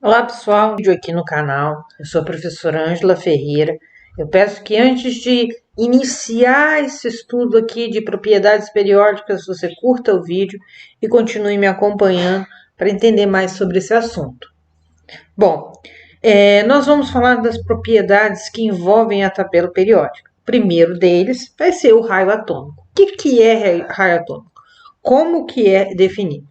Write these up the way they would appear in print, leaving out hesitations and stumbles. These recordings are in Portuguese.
Olá pessoal, vídeo aqui no canal. Eu sou a professora Ângela Ferreira. Eu peço que antes de iniciar esse estudo aqui de propriedades periódicas, você curta o vídeo e continue me acompanhando para entender mais sobre esse assunto. Bom, nós vamos falar das propriedades que envolvem a tabela periódica. O primeiro deles vai ser o raio atômico. O que é raio atômico? Como que é definido?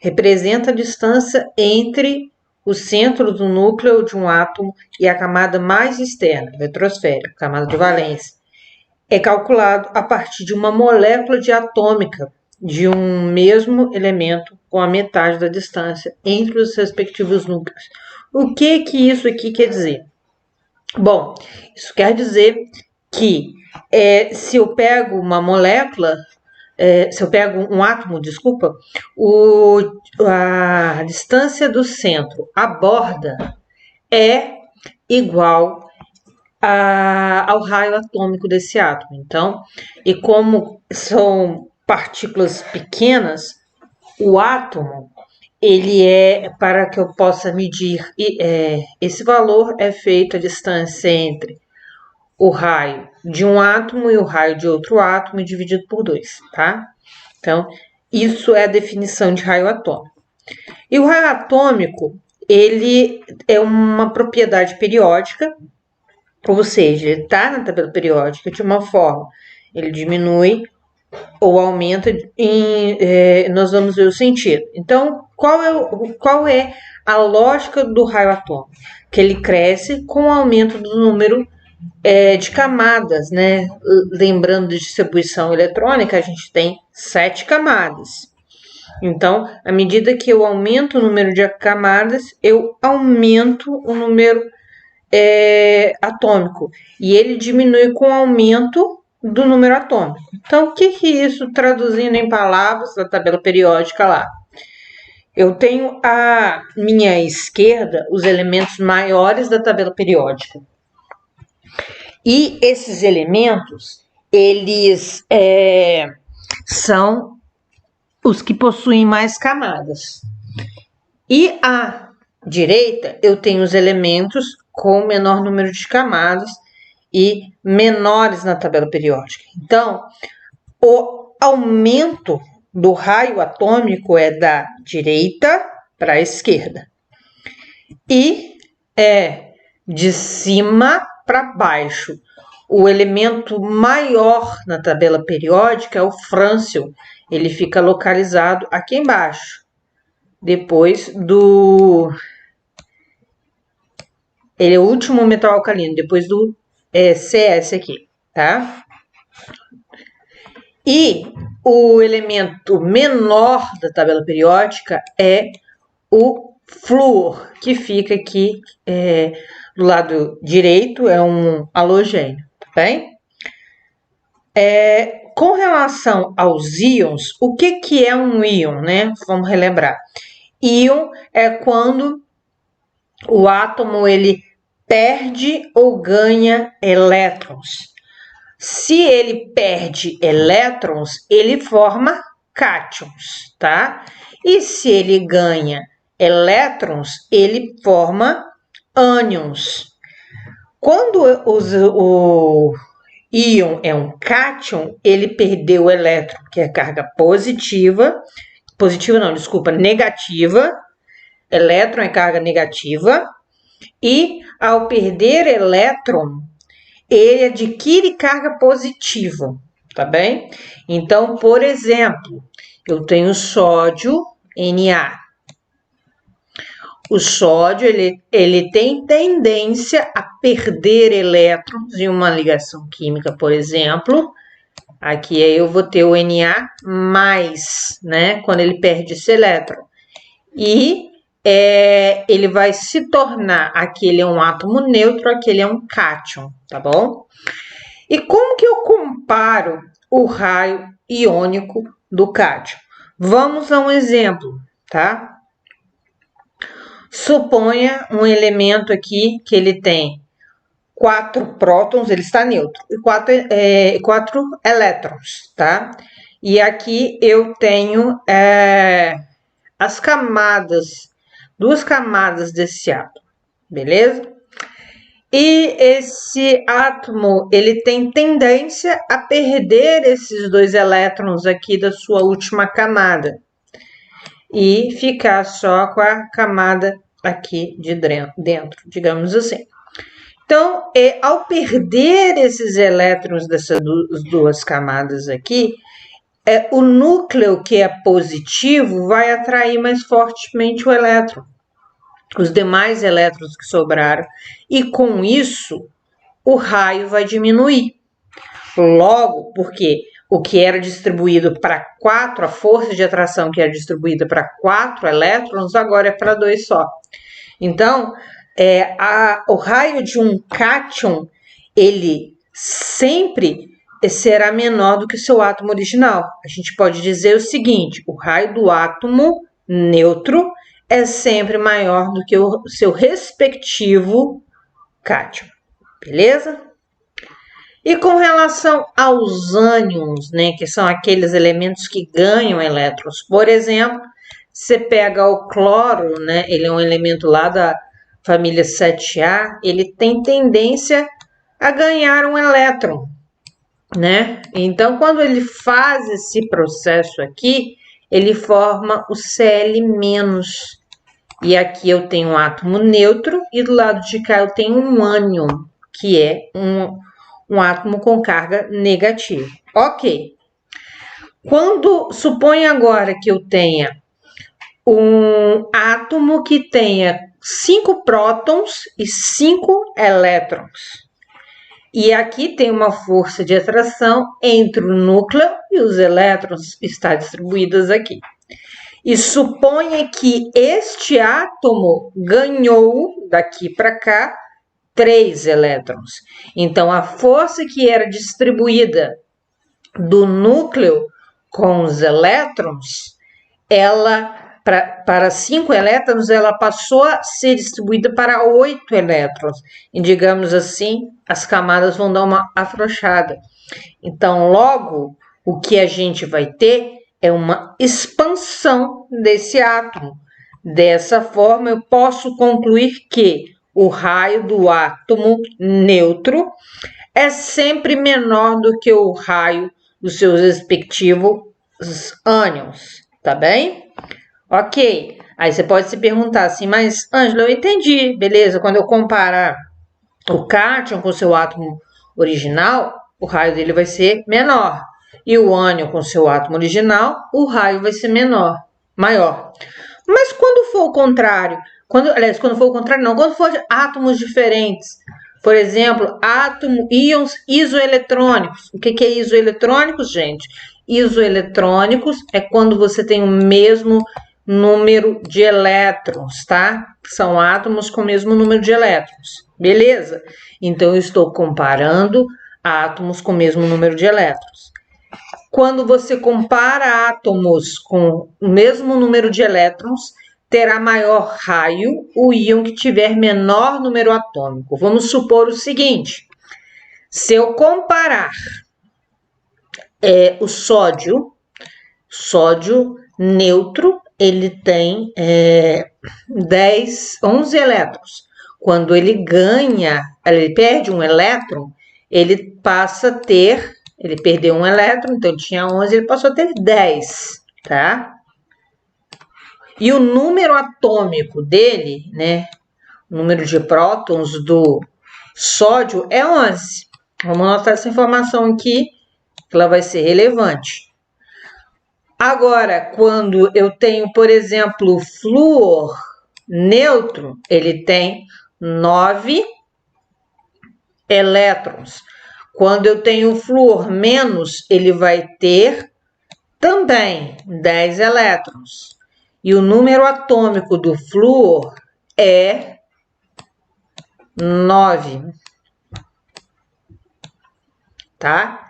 Representa a distância entre o centro do núcleo de um átomo e a camada mais externa, eletrosférica, camada de valência. É calculado a partir de uma molécula de atômica de um mesmo elemento com a metade da distância entre os respectivos núcleos. O que isso aqui quer dizer? Bom, isso quer dizer que se eu pego uma molécula, se eu pego um átomo, desculpa, a distância do centro à borda é igual ao raio atômico desse átomo. Então, e como são partículas pequenas, o átomo, ele para que eu possa medir, esse valor é feito a distância entre o raio de um átomo e o raio de outro átomo dividido por 2, tá? Então, isso é a definição de raio atômico. E o raio atômico, ele é uma propriedade periódica, ou seja, ele está na tabela periódica de uma forma, ele diminui ou aumenta, nós vamos ver o sentido. Então, qual é a lógica do raio atômico? Que ele cresce com o aumento do número de camadas, né? Lembrando de distribuição eletrônica, a gente tem 7 camadas. Então, à medida que eu aumento o número de camadas, eu aumento o número atômico. E ele diminui com o aumento do número atômico. Então, o que isso traduzindo em palavras da tabela periódica lá? Eu tenho à minha esquerda os elementos maiores da tabela periódica. E esses elementos, eles são os que possuem mais camadas. E à direita, eu tenho os elementos com menor número de camadas e menores na tabela periódica. Então, o aumento do raio atômico é da direita para a esquerda. E de cima para baixo. O elemento maior na tabela periódica é o frâncio. Ele fica localizado aqui embaixo. Depois do... Ele é o último metal alcalino, depois do CS aqui, tá? E o elemento menor da tabela periódica é o flúor, que fica aqui do lado direito, é um halogênio, tá bem? Com relação aos íons, o que é um íon, né? Vamos relembrar. Íon é quando o átomo ele perde ou ganha elétrons. Se ele perde elétrons, ele forma cátions, tá? E se ele ganha elétrons, ele forma ânions. Quando o íon é um cátion, ele perdeu o elétron, que é carga positiva. Positiva não, desculpa, negativa. Elétron é carga negativa. E ao perder elétron, ele adquire carga positiva, tá bem? Então, por exemplo, eu tenho sódio Na. O sódio, ele tem tendência a perder elétrons em uma ligação química, por exemplo. Aqui eu vou ter o Na+, né? Quando ele perde esse elétron. E ele vai se tornar, aqui ele é um átomo neutro, aqui ele é um cátion, tá bom? E como que eu comparo o raio iônico do cátion? Vamos a um exemplo, tá? Suponha um elemento aqui que ele tem 4 prótons, ele está neutro, e 4 elétrons, tá? E aqui eu tenho as camadas duas camadas desse átomo, beleza? E esse átomo, ele tem tendência a perder esses dois elétrons aqui da sua última camada e ficar só com a camada aqui de dentro, digamos assim. Então, ao perder esses elétrons dessas duas camadas aqui, o núcleo que é positivo vai atrair mais fortemente o elétron, os demais elétrons que sobraram, e com isso o raio vai diminuir. Logo, porque o que era distribuído para 4, a força de atração que era distribuída para 4 elétrons, agora é para 2 só. Então, o raio de um cátion, ele sempre será menor do que o seu átomo original. A gente pode dizer o seguinte: o raio do átomo neutro é sempre maior do que o seu respectivo cátion, beleza? E com relação aos ânions, né, que são aqueles elementos que ganham elétrons, por exemplo, você pega o cloro, né, ele é um elemento lá da família 7A, ele tem tendência a ganhar um elétron, né? Então, quando ele faz esse processo aqui, ele forma o Cl-. E aqui eu tenho um átomo neutro e do lado de cá eu tenho um ânion, que é um átomo com carga negativa. Ok. Suponha agora que eu tenha um átomo que tenha 5 prótons e 5 elétrons. E aqui tem uma força de atração entre o núcleo e os elétrons, está distribuídas aqui. E suponha que este átomo ganhou, daqui para cá, 3 elétrons. Então, a força que era distribuída do núcleo com os elétrons, para 5 elétrons, ela passou a ser distribuída para 8 elétrons. E, digamos assim, as camadas vão dar uma afrouxada. Então, logo, o que a gente vai ter é uma expansão desse átomo. Dessa forma, eu posso concluir que o raio do átomo neutro é sempre menor do que o raio dos seus respectivos ânions, tá bem? Ok, aí você pode se perguntar assim, mas Ângela, eu entendi, beleza, quando eu comparar o cátion com o seu átomo original, o raio dele vai ser menor, e o ânion com o seu átomo original, o raio vai ser maior. Mas quando for o contrário, quando for átomos diferentes, por exemplo, íons isoeletrônicos. O que é isoeletrônicos, gente? Isoeletrônicos é quando você tem o mesmo número de elétrons, tá? São átomos com o mesmo número de elétrons, beleza? Então, eu estou comparando átomos com o mesmo número de elétrons. Quando você compara átomos com o mesmo número de elétrons, terá maior raio o íon que tiver menor número atômico. Vamos supor o seguinte: se eu comparar o sódio neutro, ele tem 11 elétrons. Quando ele perde um elétron, ele perdeu um elétron, então ele tinha 11, ele passou a ter 10, tá? E o número atômico dele, né, o número de prótons do sódio é 11. Vamos anotar essa informação aqui, que ela vai ser relevante. Agora, quando eu tenho, por exemplo, flúor neutro, ele tem 9 elétrons. Quando eu tenho flúor menos, ele vai ter também 10 elétrons. E o número atômico do flúor é 9. Tá?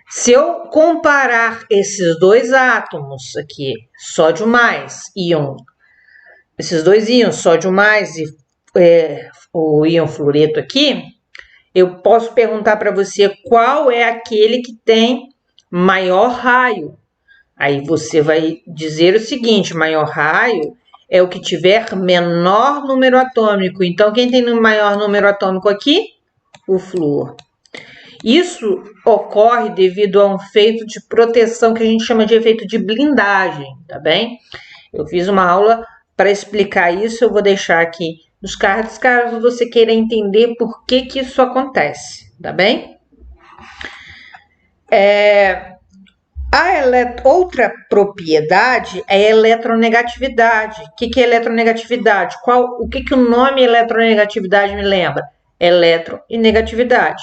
Se eu comparar esses dois átomos aqui, sódio mais, íon, esses dois íons, sódio mais e o íon fluoreto aqui, eu posso perguntar para você qual é aquele que tem maior raio. Aí você vai dizer o seguinte: maior raio é o que tiver menor número atômico. Então, quem tem o maior número atômico aqui? O flúor. Isso ocorre devido a um efeito de proteção que a gente chama de efeito de blindagem, tá bem? Eu fiz uma aula para explicar isso, eu vou deixar aqui nos cards, caso você queira entender por que isso acontece, tá bem? Outra propriedade é a eletronegatividade. O que é eletronegatividade? O que o nome eletronegatividade me lembra? Elétron e negatividade.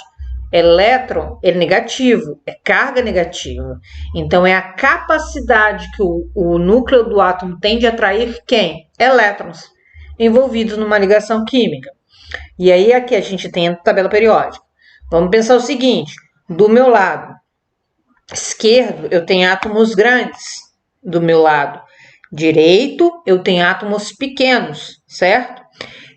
Elétron é negativo, é carga negativa. Então, é a capacidade que o núcleo do átomo tem de atrair quem? Elétrons, envolvidos numa ligação química. E aí, aqui a gente tem a tabela periódica. Vamos pensar o seguinte, do meu lado esquerdo, eu tenho átomos grandes. Do meu lado direito, eu tenho átomos pequenos, certo?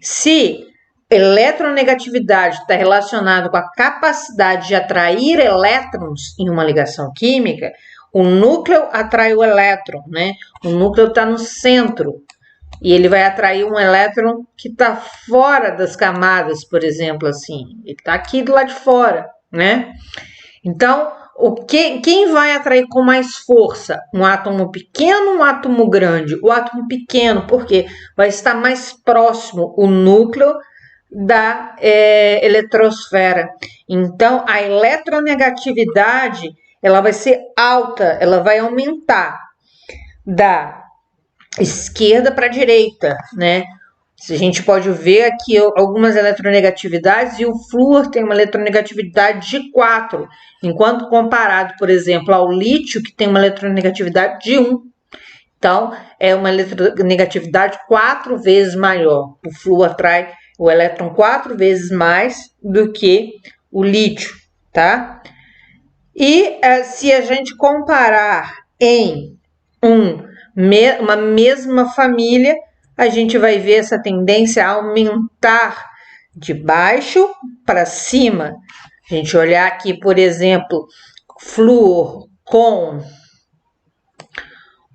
Se eletronegatividade está relacionado com a capacidade de atrair elétrons em uma ligação química, o núcleo atrai o elétron, né? O núcleo está no centro e ele vai atrair um elétron que está fora das camadas, por exemplo, assim. Ele está aqui do lado de fora, né? Então, quem vai atrair com mais força? Um átomo pequeno ou um átomo grande? O átomo pequeno, porque vai estar mais próximo o núcleo da eletrosfera. Então, a eletronegatividade ela vai ser alta, ela vai aumentar da esquerda para a direita, né? A gente pode ver aqui algumas eletronegatividades e o flúor tem uma eletronegatividade de 4, enquanto comparado, por exemplo, ao lítio, que tem uma eletronegatividade de 1. Então, é uma eletronegatividade 4 vezes maior. O flúor atrai o elétron 4 vezes mais do que o lítio, tá? E se a gente comparar em uma mesma família, a gente vai ver essa tendência a aumentar de baixo para cima. A gente olhar aqui, por exemplo, flúor com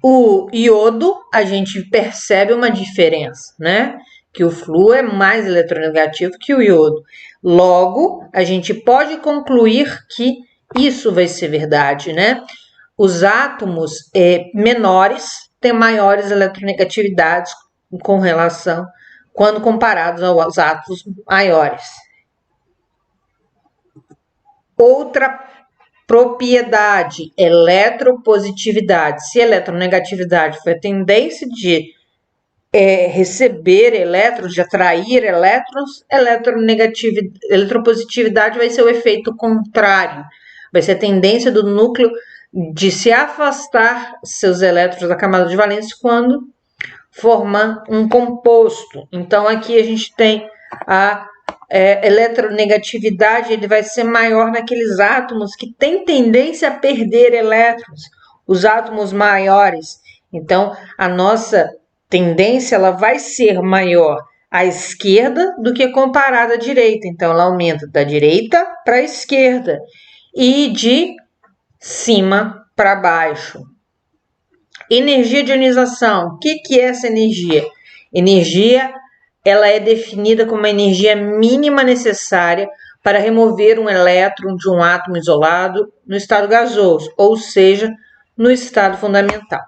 o iodo, a gente percebe uma diferença, né? Que o flúor é mais eletronegativo que o iodo. Logo, a gente pode concluir que isso vai ser verdade, né? Os átomos menores têm maiores eletronegatividades com relação, quando comparados aos átomos maiores. Outra propriedade, eletropositividade. Se a eletronegatividade foi a tendência de receber elétrons, de atrair elétrons, eletropositividade vai ser o efeito contrário. Vai ser a tendência do núcleo de se afastar seus elétrons da camada de valência quando forma um composto. Então, aqui a gente tem a eletronegatividade, ele vai ser maior naqueles átomos que têm tendência a perder elétrons, os átomos maiores. Então, a nossa tendência ela vai ser maior à esquerda do que comparada à direita. Então, ela aumenta da direita para a esquerda e de cima para baixo. Energia de ionização. O que é essa energia? Energia, ela é definida como a energia mínima necessária para remover um elétron de um átomo isolado no estado gasoso, ou seja, no estado fundamental.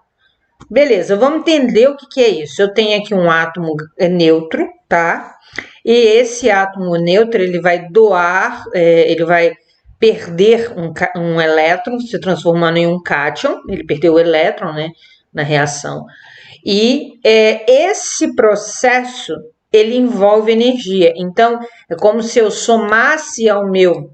Beleza, vamos entender o que é isso. Eu tenho aqui um átomo neutro, tá? E esse átomo neutro, ele vai doar, ele vai perder um elétron, se transformando em um cátion. Ele perdeu o elétron, né, na reação. E esse processo, ele envolve energia. Então, é como se eu somasse ao meu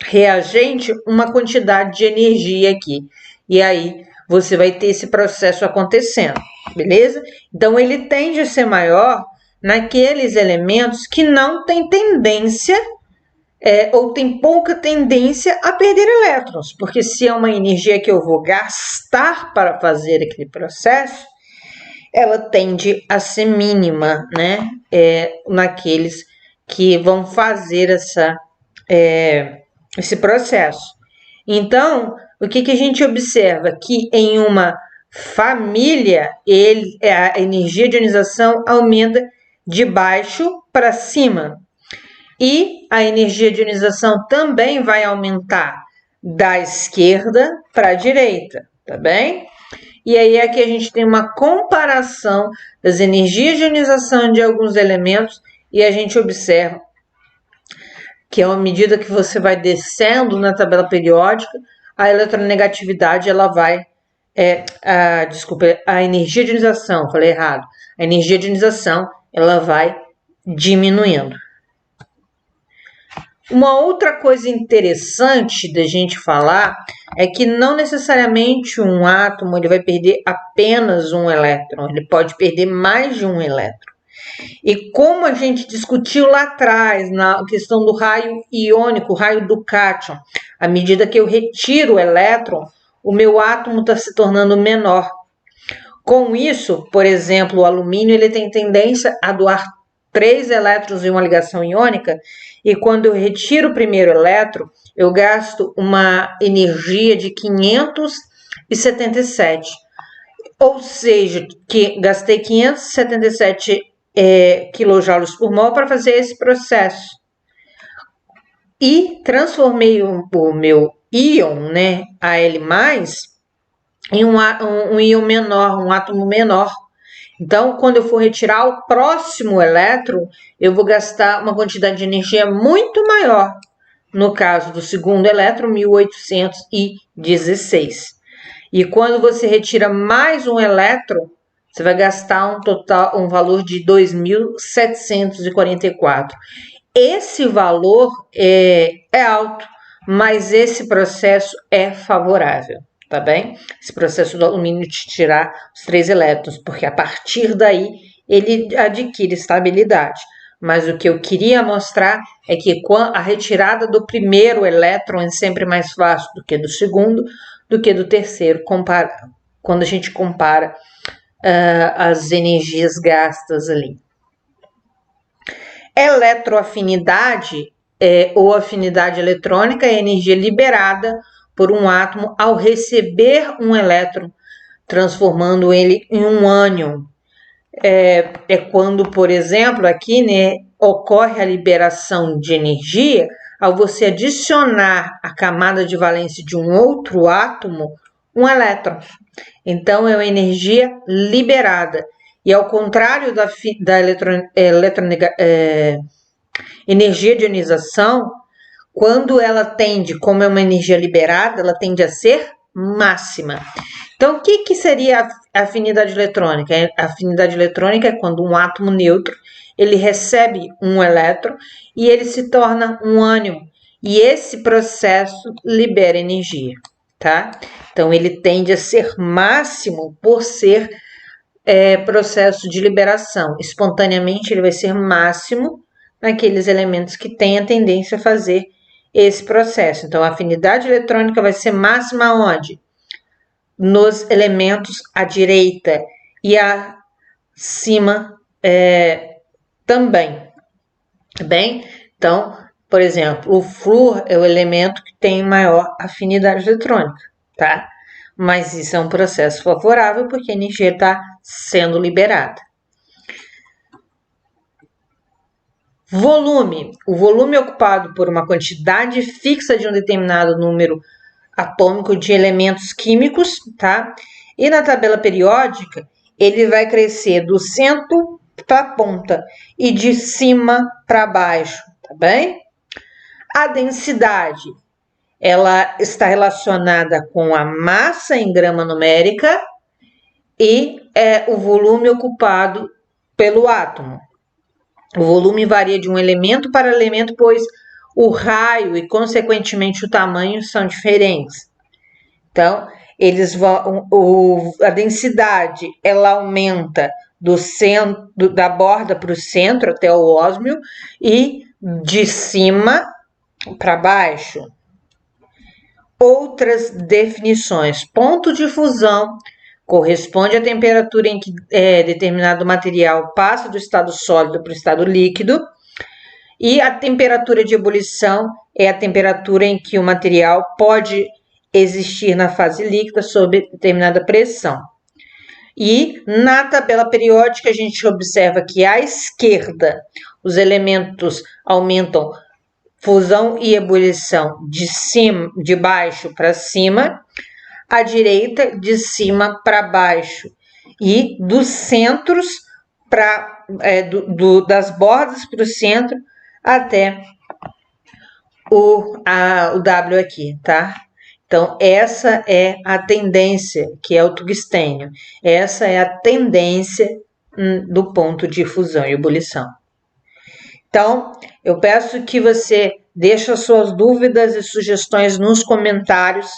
reagente uma quantidade de energia aqui. E aí, você vai ter esse processo acontecendo, beleza? Então, ele tende a ser maior naqueles elementos que não têm tendência ou tem pouca tendência a perder elétrons, porque se é uma energia que eu vou gastar para fazer aquele processo, ela tende a ser mínima, né? Naqueles que vão fazer esse processo. Então, o que a gente observa? Que em uma família, a energia de ionização aumenta de baixo para cima. E a energia de ionização também vai aumentar da esquerda para a direita, tá bem? E aí aqui a gente tem uma comparação das energias de ionização de alguns elementos e a gente observa que à medida que você vai descendo na tabela periódica, a eletronegatividade ela vai a energia de ionização, falei errado. A energia de ionização ela vai diminuindo. Uma outra coisa interessante da gente falar é que não necessariamente um átomo ele vai perder apenas um elétron, ele pode perder mais de um elétron. E como a gente discutiu lá atrás, na questão do raio iônico, o raio do cátion, à medida que eu retiro o elétron, o meu átomo está se tornando menor. Com isso, por exemplo, o alumínio ele tem tendência a doar 3 elétrons em uma ligação iônica, e quando eu retiro o primeiro elétron, eu gasto uma energia de 577. Ou seja, que gastei 577 quilojoules por mol para fazer esse processo. E transformei o meu íon, né, Al+, em um íon menor, um átomo menor. Então, quando eu for retirar o próximo elétron, eu vou gastar uma quantidade de energia muito maior. No caso do segundo elétron, 1816. E quando você retira mais um elétron, você vai gastar um valor de 2.744. Esse valor é alto, mas esse processo é favorável, tá bem? Esse processo do alumínio de tirar os 3 elétrons, porque a partir daí ele adquire estabilidade. Mas o que eu queria mostrar é que a retirada do primeiro elétron é sempre mais fácil do que do segundo, do que do terceiro, quando a gente compara as energias gastas ali. Eletroafinidade ou afinidade eletrônica é a energia liberada por um átomo ao receber um elétron, transformando ele em um ânion. É quando, por exemplo, aqui, né, ocorre a liberação de energia ao você adicionar à camada de valência de um outro átomo um elétron. Então, é uma energia liberada. E ao contrário da energia de ionização, quando ela tende, como é uma energia liberada, ela tende a ser máxima. Então, o que seria a afinidade eletrônica? A afinidade eletrônica é quando um átomo neutro ele recebe um elétron e ele se torna um ânion. E esse processo libera energia, tá? Então, ele tende a ser máximo por ser processo de liberação. Espontaneamente, ele vai ser máximo naqueles elementos que têm a tendência a fazer esse processo. Então, a afinidade eletrônica vai ser máxima onde? Nos elementos à direita e acima também, tá bem? Então, por exemplo, o flúor é o elemento que tem maior afinidade eletrônica, tá? Mas isso é um processo favorável porque a energia está sendo liberada. Volume. O volume é ocupado por uma quantidade fixa de um determinado número atômico de elementos químicos, tá? E na tabela periódica, ele vai crescer do centro para a ponta e de cima para baixo, tá bem? A densidade, ela está relacionada com a massa em grama numérica e o volume ocupado pelo átomo. O volume varia de um elemento para elemento, pois o raio e, consequentemente, o tamanho são diferentes. Então, a densidade ela aumenta do centro, da borda para o centro até o ósmio e de cima para baixo. Outras definições. Ponto de fusão corresponde à temperatura em que determinado material passa do estado sólido para o estado líquido. E a temperatura de ebulição é a temperatura em que o material pode existir na fase líquida sob determinada pressão. E na tabela periódica a gente observa que à esquerda os elementos aumentam fusão e ebulição de baixo para cima, à direita de cima para baixo e dos centros das bordas para o centro até o W aqui, tá? Então, essa é a tendência, que é o tungstênio. Essa é a tendência do ponto de fusão e ebulição. Então, eu peço que você deixe as suas dúvidas e sugestões nos comentários.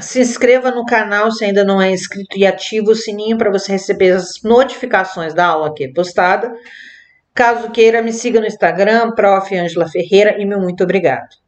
Se inscreva no canal se ainda não é inscrito e ative o sininho para você receber as notificações da aula que é postada. Caso queira, me siga no Instagram, Prof. Ângela Ferreira, e meu muito obrigado.